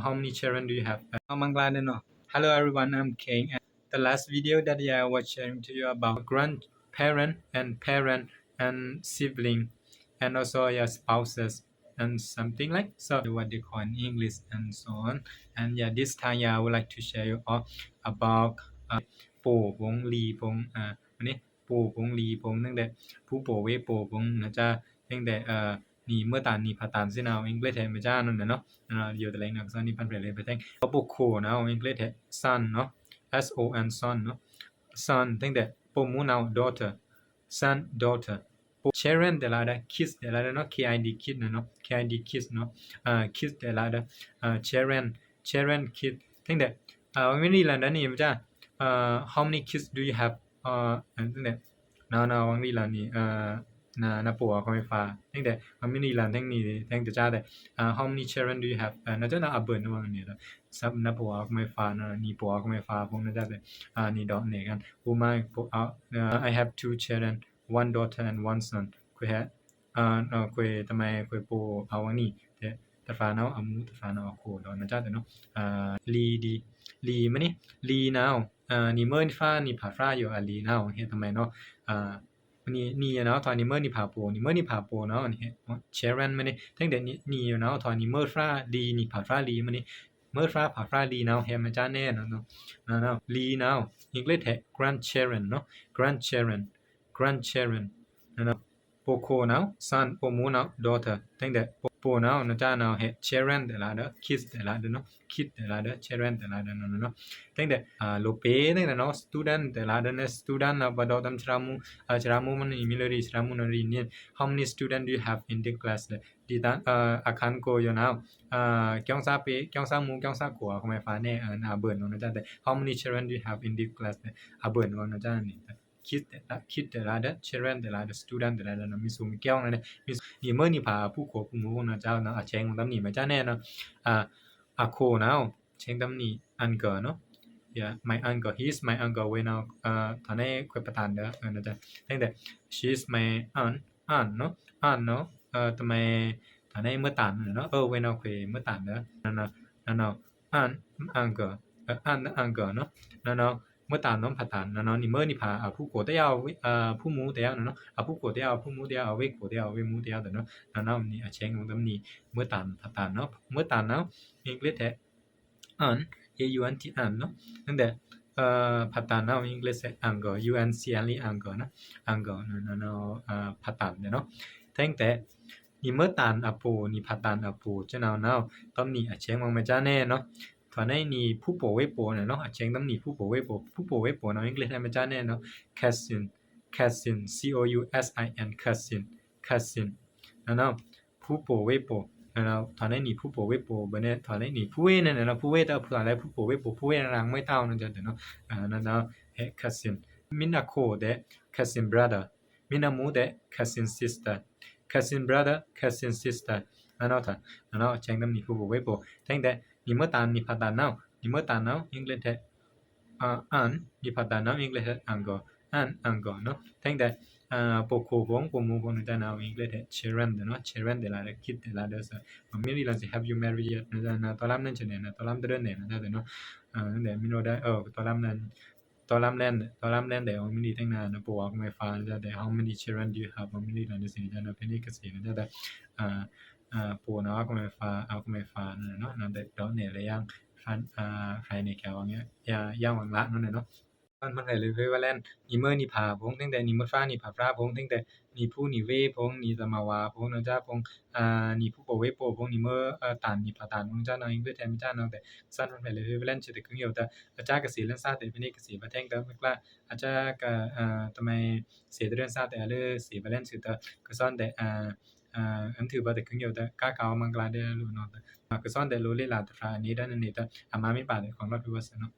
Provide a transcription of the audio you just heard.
how many children do you have Hello everyone, I'm King. The last video that I was sharing to you about grandparent and parent and sibling and also your spouses and something like so what they call in English and so on. And this time I would like to share you all about ปู่พงลีพงอันนี้ปู่พงลีพงตั้งแต่ผู้ปู่เวปู่พงนะจ๊ะตั้งแต่นี่เมื่อตานนี่พาตานซินาวอังกฤษแท้ไม่จ้านั่นน่ะเนาะอยู่แต่แรงนักซอนนี่พันไปเลยไปแท้งปู่โคนะอังกฤษแท้ son เนาะ S O N son เนาะ son ตั้งแต่ปู่มูนาว daughter son daughter children แต่ละได้ kids แต่ละได้เนาะ KID kid นะเนาะ KID kids เนาะkids แต่ละได้ children kid ตั้งแต่วันนี้ล่ะนี่ไม่จ้าhow many kids do you have ตั้งแต่นาวังนี้ล่ะนี่นาปัวก็ไม่ฟ้าตั้งแต่วันนี้ล่ะทั้งนี้ตั้งแต่จ้าแต่how many children do you have น่าจะน่าเบิ่นว่านี่ล่ะซับนาปัวก็ไม่ฟ้านะนี่ปัวก็ไม่ฟ้าพงน่าจะแต่นี่ดอกนี่กันผู้มาI have 2 children one daughter and one son คุยฮะคุยทำไมคุยปูเอาวังนี้แต่ฟ้าเนาะอามูแต่ฟ้าเนาะโคดอกน่าจะแต่เนาะลีมานี่ลีนาวนี่เมื่อนี่ฟ้านี่ผาฟ้าอยู่ลีนาวเฮ็ดทำไมเนาะนี่เนาะตอนนี้เมื่อนี่ผาโปนี่เมื่อนี่ผาโปเนาะนี่เชรันมานี่ตั้งแต่นี่เนาะตอนนี้เมื่อฟ้าลีนี่ผาฟ้าลีมานี่เมื่อฟ้าผาฟ้าลีนาวเฮ็ดมาจ้าแน่เนาะลีนาวอังกฤษแท้ grandchildren เนาะ grandchildren เนาะโปโคนาว son โปมูนาว daughter ตั้งแต่โปนาวนะจ้านาวเฮ็ด children แต่ละเด้อ kids แต่ละเด้อเนาะ kids แต่ละเด้อ children แต่ละเด้อเนาะตั้งแต่โลเปตั้งแต่เนาะ student แต่ละเด้อ student นะบ่ดอกตำชรามูมันมีเลยชรามูนรีเนี่ย how many student do you have in the class ดีตาอาคันโกอยู่นาวกยองซาเปกยองซามูกยองซากัวก็ไม่ฟ้าแน่เบิ่นนะจ้าแต่ how many children do you have in the class เบิ่นว่านะจ้านี่คิดแต่ละเด้อ children แต่ละเด้อ student แต่ละเด้อมีสูงมีแก้วนั่นมีนี่เมื่อนี่พาผู้โคผู้หมู่นะเจ้านะแชงตำนี่มาจ้าแน่เนาะโคนาวแชงตำนี่อันเกอเนาะ yeah my uncle he is my uncle when now ตอนนี้คุยประธานเด้อนะจ๊ะตั้งแต่ she is my aunt เนาะทำไมตอนนี้เมื่อตานเนาะwhen now คุยเมื่อตานเด้อนั่นaunt uncle เนาะนั่นเมื่อตานน้องผาตานเนาะนี่เมื่อนี่พาผู้โกแต่ยาวผู้หมู่แต่ยาวเนาะผู้โกแต่ยาวผู้หมู่แต่ยาวเวโกแต่ยาวเวหมู่แต่ยาวเนาะนี่แชงของตำนี่เมื่อตานผาตานเนาะเมื่อตานเนาะอังกฤษแท้ aunt aunt เนาะตั้งแต่ผาตานเนาะอังกฤษแท้ uncle uncle นะ uncle เนาะผาตานเนาะตั้งแต่นี่เมื่อตานปูนี่ผาตานปูเจ้าเนาะตำนี่แชงมาจ้าแน่เนาะตอนนี้นี่ผู้โปเวโปเนาะแชงตำนี่ผู้โปเวโปเนาะอังกฤษให้มาจ้าแน่เนาะ cousin C O U S I N cousin เนาะผู้โปเวโปเนาะตอนนี้นี่ผู้โปเวโปบ่เนี่ยตอนนี้นี่ผู้เวนั่นเนาะผู้เวแต่ผู้อะไรผู้โปเวโปผู้เวรังไม่เท่านั่นจ้ะเนาะนั่นเนาะcousin มินาโคเด cousin brother มินามูเด cousin sister brother cousin sister เนาะแชงตำนี่ผู้โปเวโปตั้งแต่นี่เมื่อตานนี่ผาตานเนาะนี่เมื่อตานเนาะอังกฤษแท้aunt นี่ผาตานเนาะอังกฤษแท้ uncle เนาะตั้งแต่โปโคพงโปมูพงนะจ๊ะเนาะอังกฤษแท้ children เนาะ children แต่ละคิดแต่ละเด้อมันมีล่ะสิ have you married yet นะจ๊ะนะตอนนั้นจะเนี่ยนะตอนนั้นเดือนเนี่ยนะจ๊ะเนาะตั้งแต่มีโนได้ตอนนั้นตอนแลนได้มันมีตั้งนานนะปัวก็ไม่ฟ้าจ๊ะแต่ how many children do you have มันมีล่ะสิจ๊ะนะเป็นนี่ก็สินะจ๊ะแต่ปูเนาะก็ไม่ฟ้าก็ไม่ฟ้าเนาะนั่นแต่ดอกเนี่ยเลยยังฟันใครในแก้วอย่างเงี้ยย่างหวังละนั่นเนาะมันได้เลยว่าแล่นนี่เมื่อนี่ผาพงตั้งแต่นี่เมื่อฟ้านี่ผาฟ้าพงตั้งแต่นี่ผู้นี่เวพงนี่ตะมาวาพงนะจ๊ะพงนี่ผู้โปเวโปพงนี่เมื่อตานนี่ผาตานพงจ้าเนาะอังกฤษแท้ไม่จ้าเนาะแต่สั้นมันได้เลยว่าแล่นสิแต่คึงอยู่แต่อาจารย์ก็สิเรื่องซาแต่เป็นนี่ก็สิบ่แท่งแต่ไม่กล้าอาจารย์ก็ทำไมเสียเรื่องซาแต่สิบ่แล่นสิแต่ก็สอนแต่อันถือว่าแต่คึงอยู่แต่กะกาวมังกลาได้รู้เนาะก็สอนแต่รู้เลยล่ะแต่ฟ้านี้ด้านนี้แต่อามามีป่าของรถวิวัฒน์เนาะ